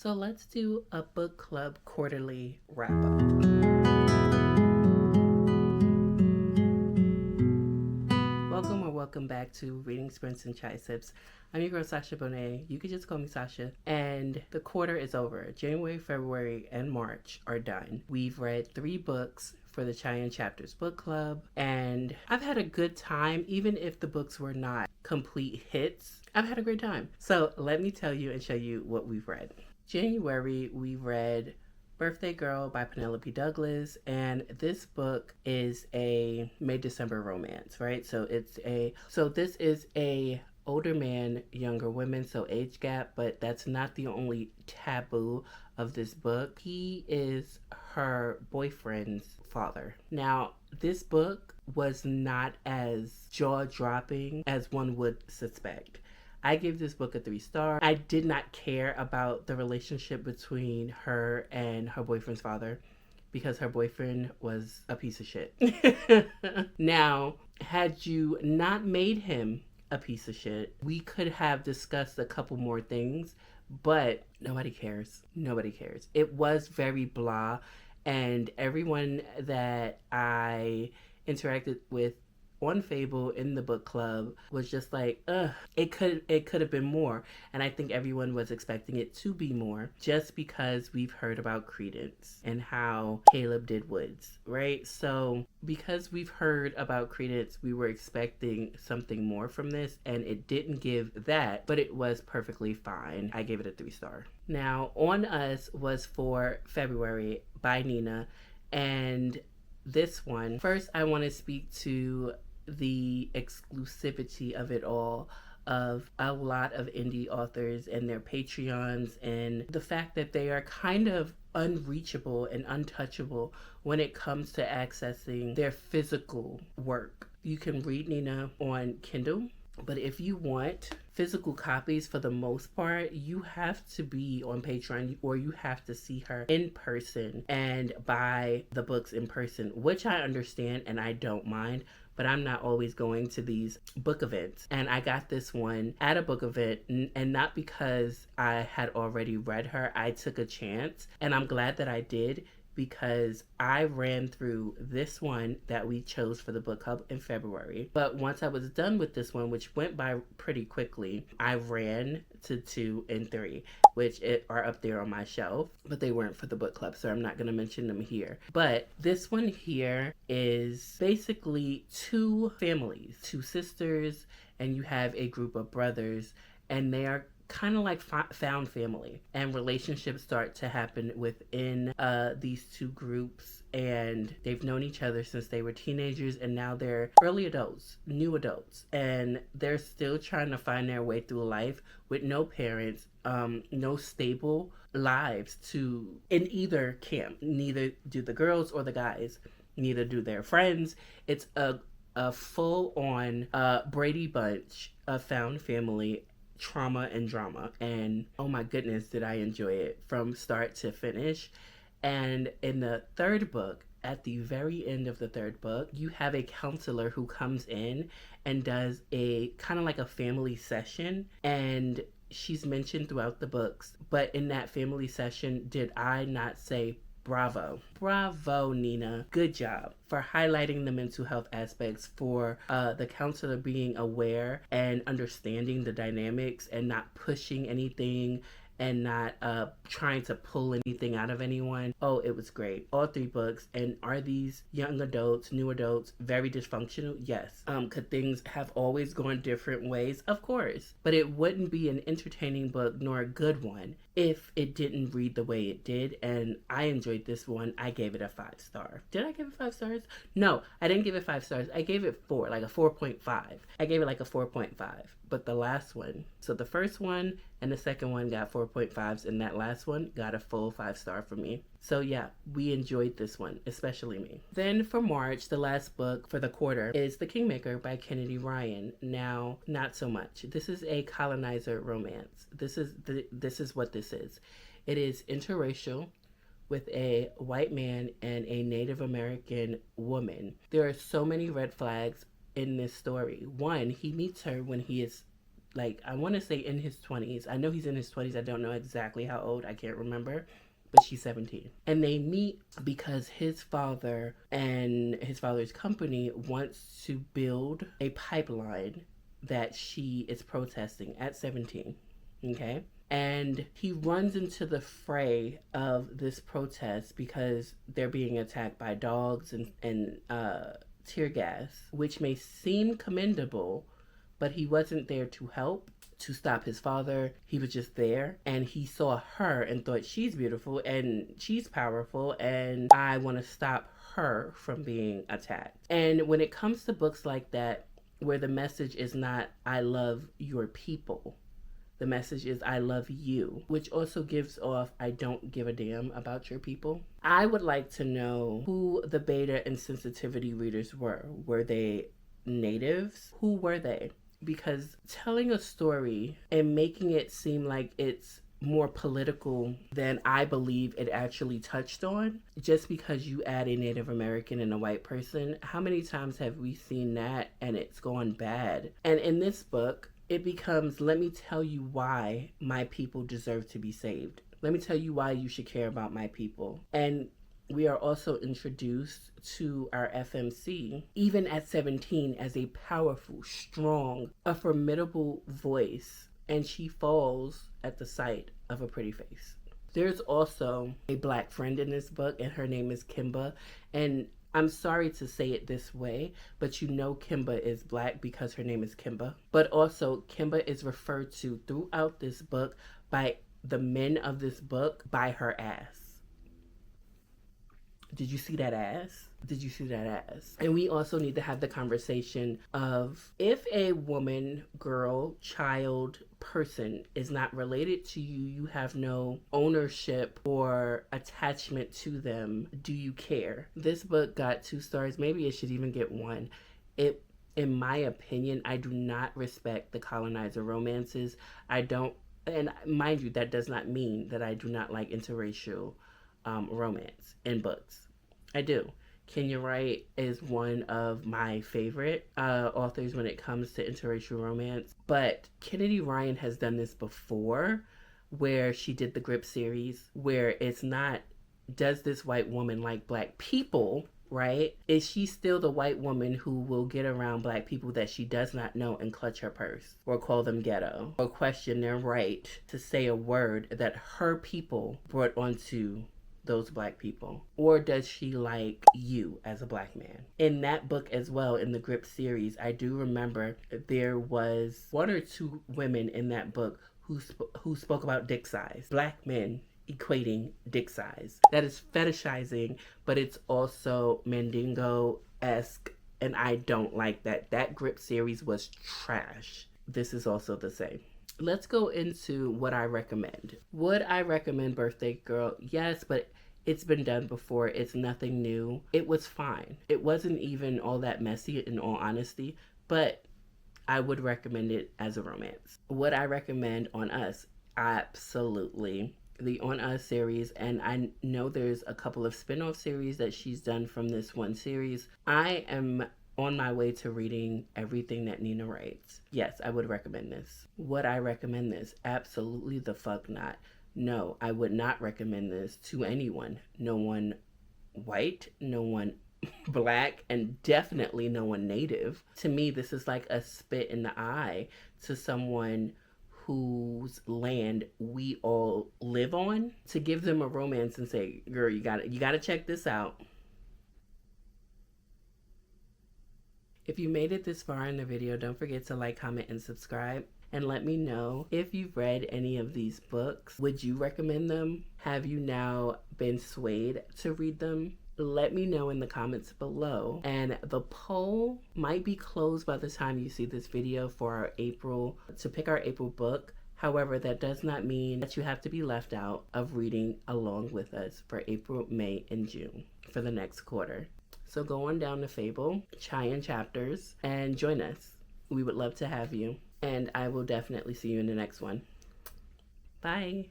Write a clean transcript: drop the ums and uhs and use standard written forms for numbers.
So let's do a book club quarterly wrap up. Welcome back to Reading Sprints and Chai Sips. I'm your girl Sasha Bonet. You can just call me Sasha. And the quarter is over. January, February, and March are done. We've read 3 books for the Chai and Chapters book club, and I've had a good time. Even if the books were not complete hits, I've had a great time. So let me tell you and show you what we've read. January, we read Birthday Girl by Penelope Douglas, and this book is a May-December romance, right? So this is a older man, younger women, so age gap, but that's not the only taboo of this book. He is her boyfriend's father. Now, this book was not as jaw-dropping as one would suspect. I gave this book a 3 stars. I did not care about the relationship between her and her boyfriend's father because her boyfriend was a piece of shit. Now, had you not made him a piece of shit, we could have discussed a couple more things, but nobody cares. Nobody cares. It was very blah, and everyone that I interacted with on Fable in the book club was just like, it could have been more. And I think everyone was expecting it to be more just because we've heard about Credence and how Caleb did Woods, right? So because we've heard about Credence, we were expecting something more from this, and it didn't give that, but it was perfectly fine. I gave it a 3 star. Now, On Us was for February by Nina, and this one, first I want to speak to the exclusivity of it all, of a lot of indie authors and their Patreons, and the fact that they are kind of unreachable and untouchable when it comes to accessing their physical work. You can read Nina on Kindle, but if you want physical copies, for the most part, you have to be on Patreon, or you have to see her in person and buy the books in person, which I understand and I don't mind, but I'm not always going to these book events. And I got this one at a book event, and not because I had already read her. I took a chance, and I'm glad that I did, because I ran through this one that we chose for the book club in February. But once I was done with this one, which went by pretty quickly, I ran to 2 and 3, which are up there on my shelf, but they weren't for the book club, so I'm not going to mention them here. But this one here is basically 2 families, 2 sisters, and you have a group of brothers, and they are kind of like found family, and relationships start to happen within these 2 groups, and they've known each other since they were teenagers, and now they're early adults, new adults, and they're still trying to find their way through life with no parents, no stable lives in either camp. Neither do the girls or the guys, neither do their friends. It's a full-on Brady Bunch of found family trauma and drama, and oh my goodness, did I enjoy it from start to finish. And in the 3rd book, at the very end of the 3rd book, you have a counselor who comes in and does a kind of like a family session, and she's mentioned throughout the books, but in that family session, did I not say bravo, Nina, good job for highlighting the mental health aspects, for the counselor being aware and understanding the dynamics and not pushing anything and not trying to pull anything out of anyone. Oh, it was great. All 3 books. And are these young adults, new adults, very dysfunctional? Yes. Could things have always gone different ways? Of course. But it wouldn't be an entertaining book nor a good one if it didn't read the way it did. And I enjoyed this one. I gave it a 5 star. Did I give it 5 stars? No, I didn't give it 5 stars. I gave it 4, like a 4.5. I gave it like a 4.5. But the last one, so the first one and the second one got 4.5s, and that last one got a full 5 star from me. So yeah, we enjoyed this one, especially me. Then for March, the last book for the quarter is The Kingmaker by Kennedy Ryan. Now, not so much. This is a colonizer romance. This is what this is. It is interracial with a white man and a Native American woman. There are so many red flags in this story. One, he meets her when he is like, I want to say in his 20s. I know he's in his 20s. I don't know exactly how old. I can't remember. But she's 17. And they meet because his father and his father's company wants to build a pipeline that she is protesting at 17. Okay? And he runs into the fray of this protest because they're being attacked by dogs and tear gas, which may seem commendable, but he wasn't there to help, to stop his father. He was just there, and he saw her and thought, she's beautiful and she's powerful, and I want to stop her from being attacked. And when it comes to books like that, where the message is not, I love your people, the message is, I love you, which also gives off, I don't give a damn about your people. I would like to know who the beta and sensitivity readers were. Were they natives? Who were they? Because telling a story and making it seem like it's more political than I believe it actually touched on, just because you add a Native American and a white person, how many times have we seen that and it's gone bad? And in this book, it becomes, let me tell you why my people deserve to be saved. Let me tell you why you should care about my people. And we are also introduced to our FMC, even at 17, as a powerful, strong, a formidable voice. And she falls at the sight of a pretty face. There's also a Black friend in this book, and her name is Kimba. And I'm sorry to say it this way, but you know Kimba is Black because her name is Kimba. But also, Kimba is referred to throughout this book by the men of this book by her ass. Did you see that ass? Did you see that ass? And we also need to have the conversation of, if a woman, girl, child, person is not related to you, you have no ownership or attachment to them, do you care? This book got 2 stars. Maybe it should even get 1. In my opinion, I do not respect the colonizer romances. I don't, and mind you, that does not mean that I do not like interracial romance in books. I do. Kenya Wright is one of my favorite authors when it comes to interracial romance. But Kennedy Ryan has done this before, where she did the Grip series, where it's not, does this white woman like Black people, right? Is she still the white woman who will get around Black people that she does not know and clutch her purse, or call them ghetto, or question their right to say a word that her people brought onto those Black people? Or does she like you as a Black man? In that book as well, in the Grip series, I do remember there was 1 or 2 women in that book who spoke about dick size. Black men equating dick size. That is fetishizing, but it's also Mandingo-esque, and I don't like that. That Grip series was trash. This is also the same. Let's go into what I recommend. Would I recommend Birthday Girl? Yes, but it's been done before. It's nothing new. It was fine. It wasn't even all that messy, in all honesty, but I would recommend it as a romance. Would I recommend On Us? Absolutely. The On Us series, and I know there's a couple of spin-off series that she's done from this one series. I am on my way to reading everything that Nina writes. Yes, I would recommend this. Would I recommend this? Absolutely the fuck not. No, I would not recommend this to anyone. No one white, no one Black, and definitely no one Native. To me, this is like a spit in the eye to someone whose land we all live on, to give them a romance and say, girl, you gotta check this out. If you made it this far in the video, don't forget to like, comment, and subscribe. And let me know if you've read any of these books. Would you recommend them? Have you now been swayed to read them? Let me know in the comments below. And the poll might be closed by the time you see this video for our April, to pick our April book. However, that does not mean that you have to be left out of reading along with us for April, May, and June for the next quarter. So go on down to Fable, Chai and Chapters, and join us. We would love to have you. And I will definitely see you in the next one. Bye.